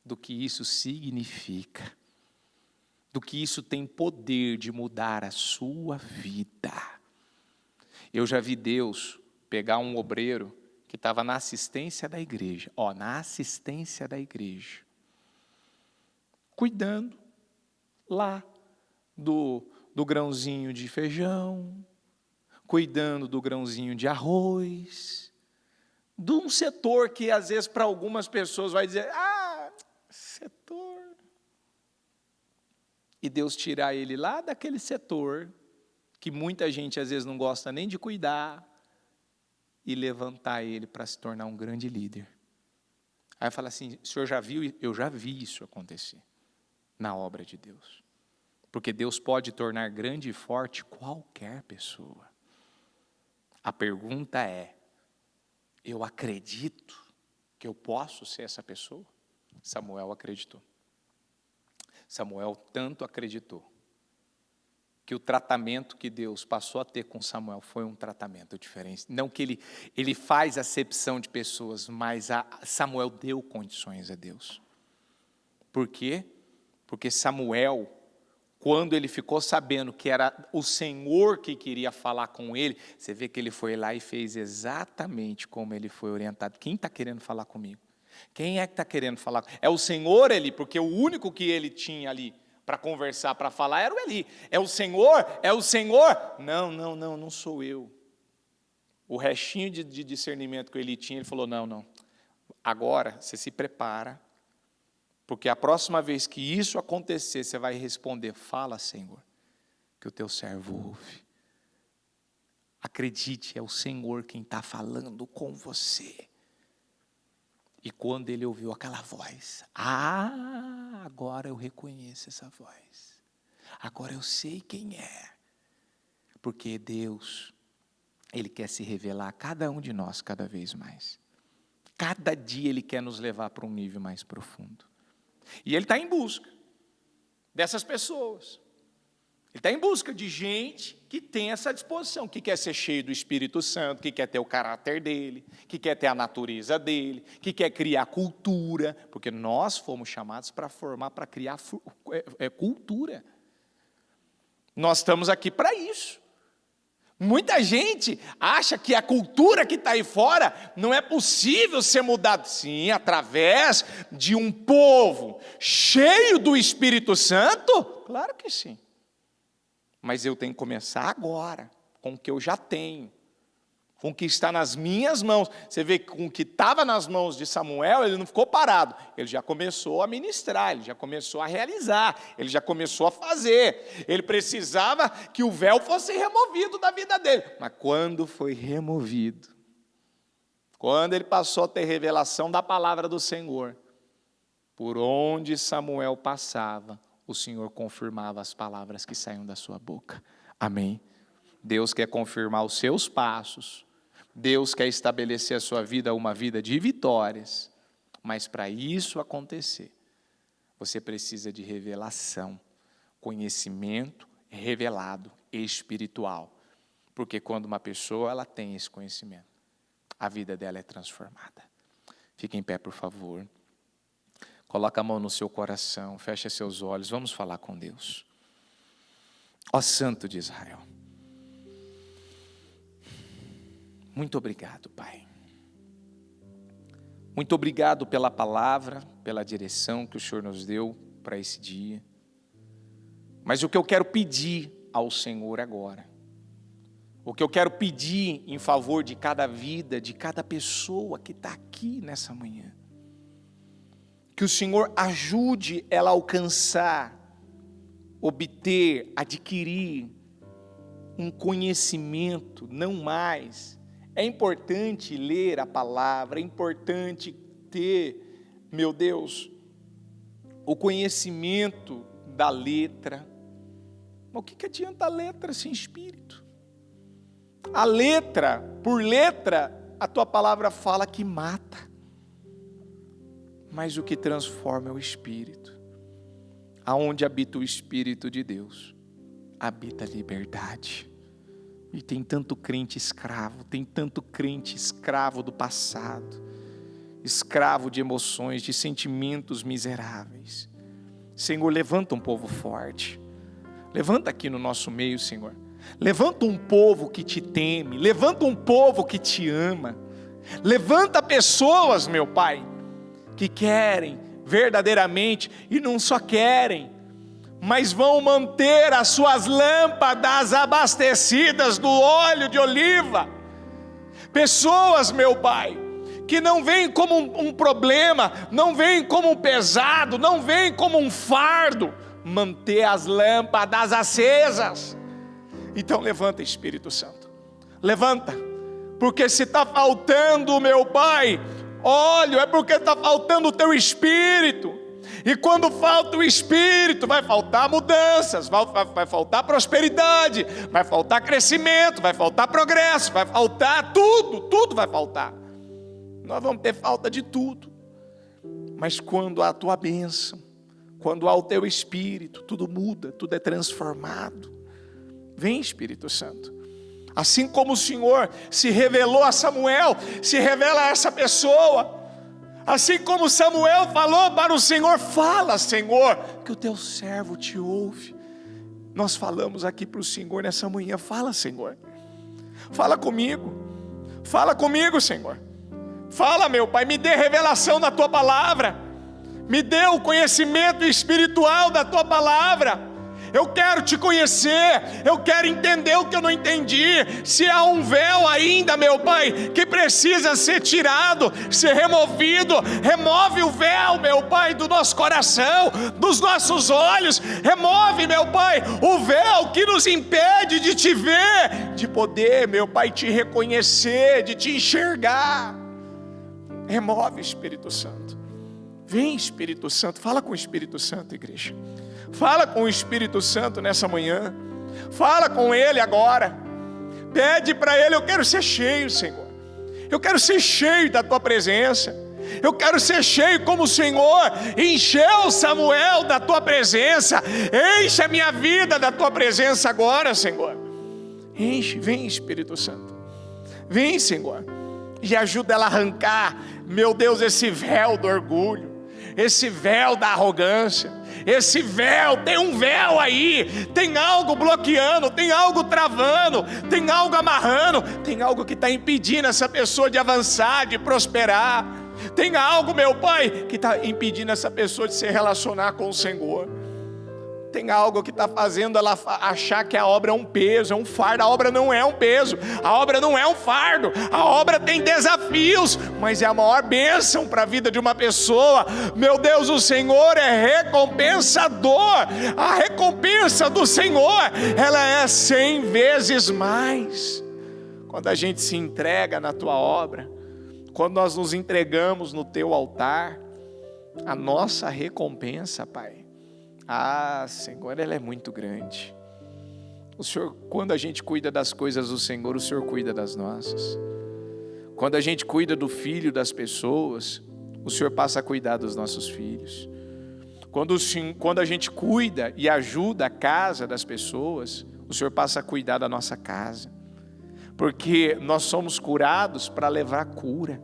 do que isso significa, do que isso tem poder de mudar a sua vida. Eu já vi Deus pegar um obreiro que estava na assistência da igreja, cuidando lá do grãozinho de feijão, cuidando do grãozinho de arroz, de um setor que às vezes para algumas pessoas vai dizer, setor. E Deus tirar ele lá daquele setor, que muita gente às vezes não gosta nem de cuidar, e levantar ele para se tornar um grande líder. Aí fala assim, o senhor já viu? Eu já vi isso acontecer na obra de Deus. Porque Deus pode tornar grande e forte qualquer pessoa. A pergunta é, eu acredito que eu posso ser essa pessoa? Samuel acreditou. Samuel tanto acreditou que o tratamento que Deus passou a ter com Samuel foi um tratamento diferente. Não que ele faz acepção de pessoas, mas Samuel deu condições a Deus. Por quê? Porque Samuel quando ele ficou sabendo que era o Senhor que queria falar com ele, você vê que ele foi lá e fez exatamente como ele foi orientado. Quem está querendo falar comigo? Quem é que está querendo falar? É o Senhor, Eli, porque o único que ele tinha ali para conversar, para falar, era o Eli. É o Senhor? É o Senhor? Não sou eu. O restinho de discernimento que ele tinha, ele falou, não. Agora, você se prepara, porque a próxima vez que isso acontecer, você vai responder, fala, Senhor, que o teu servo ouve. Acredite, é o Senhor quem está falando com você. E quando ele ouviu aquela voz, agora eu reconheço essa voz. Agora eu sei quem é. Porque Deus, Ele quer se revelar a cada um de nós cada vez mais. Cada dia Ele quer nos levar para um nível mais profundo. E Ele está em busca dessas pessoas. Ele está em busca de gente que tem essa disposição, que quer ser cheio do Espírito Santo, que quer ter o caráter dele, que quer ter a natureza dele, que quer criar cultura, porque nós fomos chamados para formar, para criar cultura. Nós estamos aqui para isso. Muita gente acha que a cultura que está aí fora não é possível ser mudada. Sim, através de um povo cheio do Espírito Santo? Claro que sim. Mas eu tenho que começar agora, com o que eu já tenho, com o que está nas minhas mãos. Você vê que com o que estava nas mãos de Samuel, ele não ficou parado. Ele já começou a ministrar, ele já começou a realizar, ele já começou a fazer. Ele precisava que o véu fosse removido da vida dele. Mas quando foi removido, quando ele passou a ter revelação da palavra do Senhor, por onde Samuel passava, o Senhor confirmava as palavras que saíam da sua boca. Amém? Deus quer confirmar os seus passos. Deus quer estabelecer a sua vida uma vida de vitórias. Mas para isso acontecer, você precisa de revelação, conhecimento revelado, espiritual. Porque quando uma pessoa ela tem esse conhecimento, a vida dela é transformada. Fique em pé, por favor. Coloca a mão no seu coração, fecha seus olhos, vamos falar com Deus. Ó Santo de Israel, muito obrigado, Pai. Muito obrigado pela palavra, pela direção que o Senhor nos deu para esse dia. Mas o que eu quero pedir ao Senhor agora, o que eu quero pedir em favor de cada vida, de cada pessoa que está aqui nessa manhã, que o Senhor ajude ela a alcançar, obter, adquirir um conhecimento, não mais. É importante ler a palavra, é importante ter, meu Deus, o conhecimento da letra. Mas o que adianta a letra sem espírito? A letra, por letra, a tua palavra fala que mata. Mas o que transforma é o Espírito. Aonde habita o Espírito de Deus, habita a liberdade. E tem tanto crente escravo, tem tanto crente escravo do passado, escravo de emoções, de sentimentos miseráveis. Senhor, levanta um povo forte. Levanta aqui no nosso meio, Senhor. Levanta um povo que te teme, levanta um povo que te ama. Levanta pessoas, meu Pai, que querem verdadeiramente, e não só querem, mas vão manter as suas lâmpadas abastecidas do óleo de oliva. Pessoas, meu Pai, que não veem como um problema, não veem como um pesado, não veem como um fardo, manter as lâmpadas acesas. Então levanta, Espírito Santo, levanta, porque se está faltando, meu Pai, óleo, é porque está faltando o teu Espírito. E quando falta o Espírito, vai faltar mudanças, vai faltar prosperidade, vai faltar crescimento, vai faltar progresso, vai faltar tudo vai faltar. Nós vamos ter falta de tudo. Mas quando há a tua bênção, quando há o teu Espírito, tudo muda, tudo é transformado. Vem, Espírito Santo. Assim como o Senhor se revelou a Samuel, se revela a essa pessoa. Assim como Samuel falou para o Senhor, fala, Senhor, que o teu servo te ouve. nós falamos aqui para o Senhor nessa manhã. Fala, Senhor, fala comigo, Senhor. Fala, meu Pai, me dê revelação da Tua palavra, me dê o conhecimento espiritual da Tua palavra. Eu quero Te conhecer, eu quero entender o que eu não entendi. Se há um véu ainda, meu Pai, que precisa ser tirado, ser removido, remove o véu, meu Pai, do nosso coração, dos nossos olhos. Remove, meu Pai, o véu que nos impede de Te ver, de poder, meu Pai, Te reconhecer, de Te enxergar. Remove, Espírito Santo. Vem, Espírito Santo, fala com o Espírito Santo, igreja. Fala com o Espírito Santo nessa manhã. Fala com Ele agora. Pede para Ele: eu quero ser cheio, Senhor. Eu quero ser cheio da Tua presença. Eu quero ser cheio como o Senhor encheu Samuel da Tua presença. Enche a minha vida da Tua presença agora, Senhor. Enche, vem, Espírito Santo. Vem, Senhor, e ajuda ela a arrancar, meu Deus, esse véu do orgulho, esse véu da arrogância. Esse véu, tem um véu aí, tem algo bloqueando, tem algo travando, tem algo amarrando, tem algo que está impedindo essa pessoa de avançar, de prosperar. Tem algo, meu Pai, que está impedindo essa pessoa de se relacionar com o Senhor. Tem algo que está fazendo ela achar que a obra é um peso, é um fardo. A obra não é um peso, a obra não é um fardo. A obra tem desafios, mas é a maior bênção para a vida de uma pessoa. Meu Deus, o Senhor é recompensador. A recompensa do Senhor, ela é 100 vezes mais. Quando a gente se entrega na Tua obra, quando nós nos entregamos no Teu altar, a nossa recompensa, Pai, Senhor, ela é muito grande. O Senhor, quando a gente cuida das coisas do Senhor, o Senhor cuida das nossas. Quando a gente cuida do filho das pessoas, o Senhor passa a cuidar dos nossos filhos. Quando a gente cuida e ajuda a casa das pessoas, o Senhor passa a cuidar da nossa casa. Porque nós somos curados para levar cura.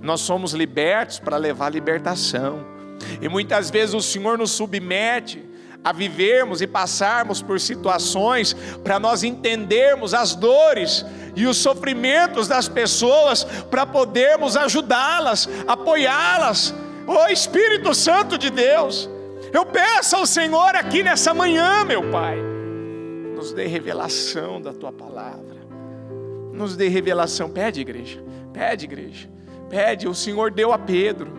Nós somos libertos para levar libertação. E muitas vezes o Senhor nos submete a vivermos e passarmos por situações para nós entendermos as dores e os sofrimentos das pessoas, para podermos ajudá-las, apoiá-las. Ó Espírito Santo de Deus, eu peço ao Senhor aqui nessa manhã, meu Pai, nos dê revelação da Tua palavra, nos dê revelação. Pede, igreja, pede. O Senhor deu a Pedro,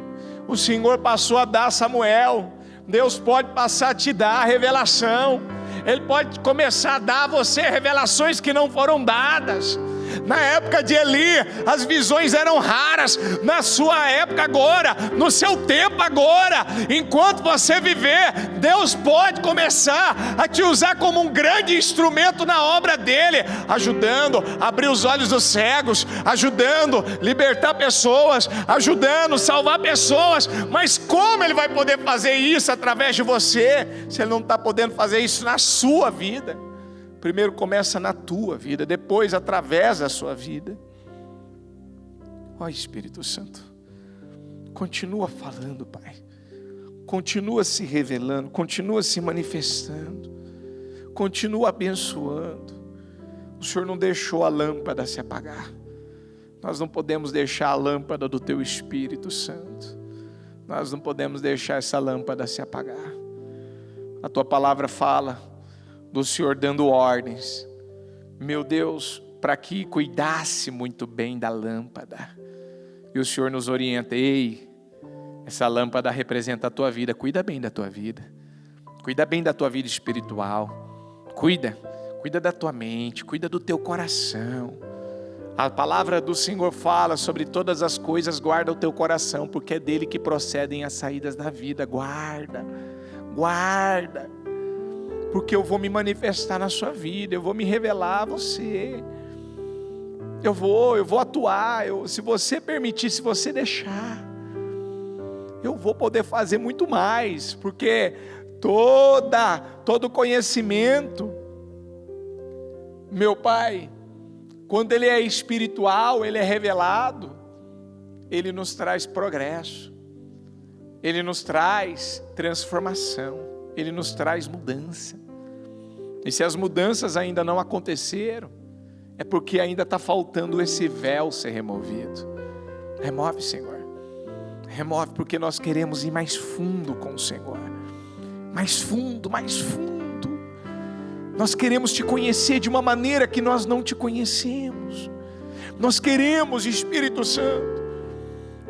o Senhor passou a dar a Samuel. Deus pode passar a te dar a revelação. Ele pode começar a dar a você revelações que não foram dadas. Na época de Eli, as visões eram raras. Na sua época agora, no seu tempo agora, enquanto você viver, Deus pode começar a te usar como um grande instrumento na obra dele, ajudando a abrir os olhos dos cegos, ajudando a libertar pessoas, ajudando a salvar pessoas. Mas como ele vai poder fazer isso através de você, se ele não está podendo fazer isso na sua vida? Primeiro começa na tua vida, depois através da sua vida. Ó Espírito Santo, continua falando, Pai. Continua se revelando, continua se manifestando, continua abençoando. O Senhor não deixou a lâmpada se apagar. Nós não podemos deixar a lâmpada do Teu Espírito Santo. Nós não podemos deixar essa lâmpada se apagar. A Tua palavra fala do Senhor dando ordens, meu Deus, para que cuidasse muito bem da lâmpada. E o Senhor nos orienta: ei, essa lâmpada representa a tua vida, cuida bem da tua vida, cuida bem da tua vida espiritual, cuida da tua mente, cuida do teu coração. A palavra do Senhor fala sobre todas as coisas, guarda o teu coração, porque é dele que procedem as saídas da vida. Guarda, porque eu vou me manifestar na sua vida, eu vou me revelar a você, eu vou atuar, se você permitir, se você deixar, eu vou poder fazer muito mais, porque todo conhecimento, meu Pai, quando ele é espiritual, ele é revelado, ele nos traz progresso, ele nos traz transformação, ele nos traz mudança. E se as mudanças ainda não aconteceram, é porque ainda está faltando esse véu ser removido. Remove, Senhor. Remove, porque nós queremos ir mais fundo com o Senhor. Mais fundo, mais fundo. Nós queremos te conhecer de uma maneira que nós não te conhecemos. Nós queremos, Espírito Santo,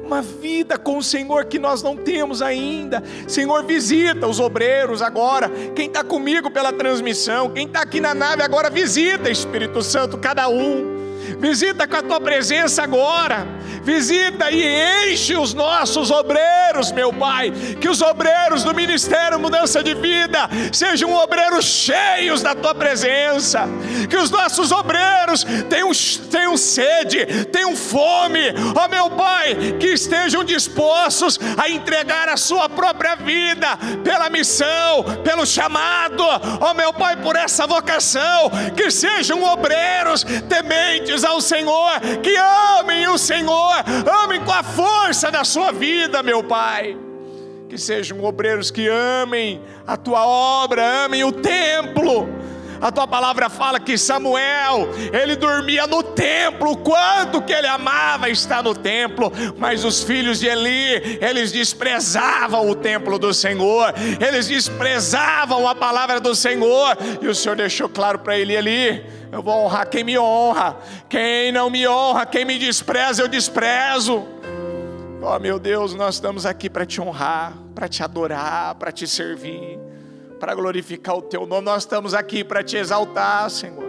uma vida com o Senhor que nós não temos ainda. Senhor, visita os obreiros agora. Quem está comigo pela transmissão, quem está aqui na nave agora, visita, Espírito Santo, cada um. Visita com a tua presença agora. Visita e enche os nossos obreiros, meu Pai. Que os obreiros do Ministério Mudança de Vida sejam obreiros cheios da tua presença. Que os nossos obreiros tenham sede, tenham fome, ó meu Pai, que estejam dispostos a entregar a sua própria vida pela missão, pelo chamado, ó meu Pai, por essa vocação. Que sejam obreiros tementes ao Senhor, que amem o Senhor, amem com a força da sua vida, meu Pai. Que sejam obreiros que amem a tua obra, amem o templo. A tua palavra fala que Samuel, ele dormia no templo, quanto que ele amava estar no templo. Mas os filhos de Eli, eles desprezavam o templo do Senhor, eles desprezavam a palavra do Senhor. E o Senhor deixou claro para Eli: eu vou honrar quem me honra, quem não me honra, quem me despreza, eu desprezo. Oh meu Deus, nós estamos aqui para te honrar, para te adorar, para te servir, para glorificar o teu nome. Nós estamos aqui para te exaltar, Senhor.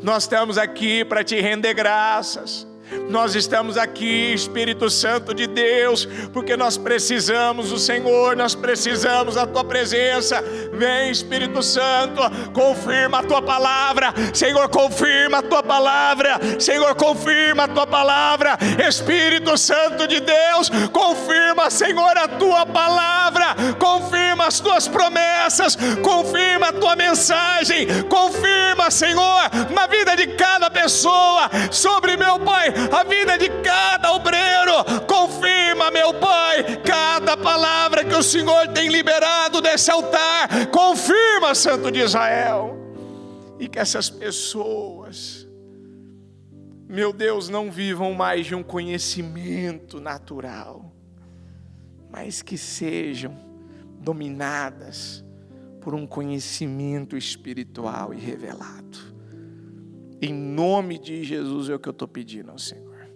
Nós estamos aqui para te render graças. Nós estamos aqui, Espírito Santo de Deus, porque nós precisamos do Senhor, nós precisamos da tua presença. Vem, Espírito Santo, confirma a tua palavra. Senhor, confirma a tua palavra. Senhor, confirma a tua palavra. Espírito Santo de Deus, confirma, Senhor, a tua palavra. Confirma as tuas promessas. Confirma a tua mensagem. Confirma, Senhor, na vida de cada pessoa, sobre, meu Pai, a vida de cada obreiro. Confirma, meu Pai, cada palavra que o Senhor tem liberado desse altar. Confirma, Santo de Israel. E que essas pessoas, meu Deus, não vivam mais de um conhecimento natural, mas que sejam dominadas por um conhecimento espiritual e revelado. Em nome de Jesus é o que eu estou pedindo ao Senhor.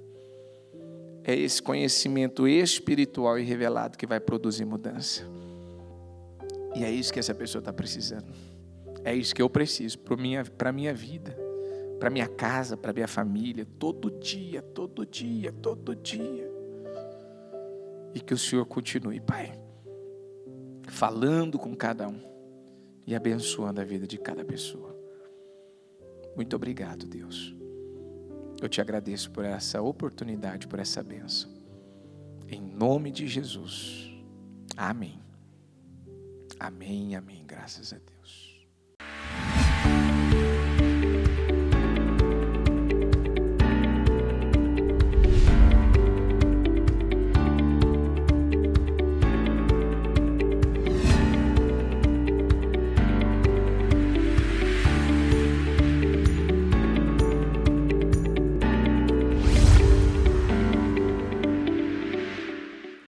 É esse conhecimento espiritual e revelado que vai produzir mudança. E é isso que essa pessoa está precisando. É isso que eu preciso para a minha vida, para minha casa, para minha família, todo dia, todo dia, todo dia. E que o Senhor continue, Pai, falando com cada um e abençoando a vida de cada pessoa. Muito obrigado, Deus. Eu te agradeço por essa oportunidade, por essa bênção. Em nome de Jesus. Amém. Amém, amém. Graças a Deus.